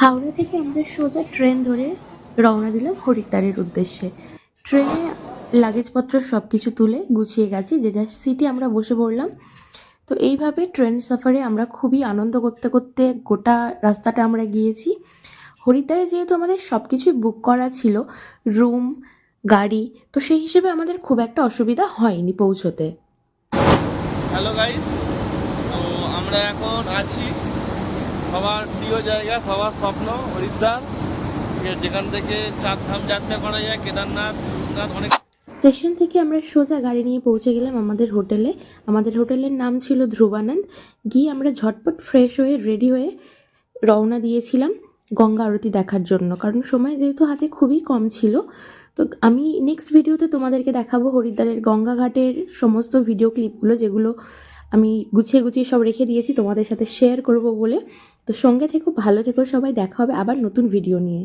হাওড়া থেকে আমরা সোজা ট্রেন ধরে রওনা দিলাম হরিদ্বারের উদ্দেশ্যে। ট্রেনে লাগেজপত্র সব কিছু তুলে গুছিয়ে গেছি, যে যার সিটে আমরা বসে পড়লাম। তো এইভাবে ট্রেন সফরে আমরা খুবই আনন্দ করতে করতে গোটা রাস্তাটা আমরা গিয়েছি। হরিদ্বারে যেহেতু আমাদের সব কিছুই বুক করা ছিল, রুম, গাড়ি, তো সেই হিসেবে আমাদের খুব একটা অসুবিধা হয়নি পৌঁছোতে। হ্যালো গাইস, তো আমরা এখন আছি সবার প্রিয় জায়গা, সবার স্বপ্ন হরিদ্বার, যেখান থেকে চারধাম যাত্রা করা যায়, কেদারনাথ, বদ্রীনাথ, অনেক। স্টেশন থেকে আমরা সোজা গাড়ি নিয়ে পৌঁছে গেলাম আমাদের হোটেলে। আমাদের হোটেলের নাম ছিল ধ্রুবানন্দ। গিয়ে আমরা ঝটপট ফ্রেশ হয়ে রেডি হয়ে রওনা দিয়েছিলাম গঙ্গা আরতি দেখার জন্য, কারণ সময় যেহেতু হাতে খুবই কম ছিল। তো আমি নেক্সট ভিডিওতে তোমাদেরকে দেখাবো হরিদ্বারের গঙ্গা ঘাটের সমস্ত ভিডিও ক্লিপগুলো, যেগুলো আমি গুছিয়ে গুছিয়ে সব রেখে দিয়েছি তোমাদের সাথে শেয়ার করব বলে। তো সঙ্গে থেকো, ভালো থেকো সবাই, দেখা হবে আবার নতুন ভিডিও নিয়ে।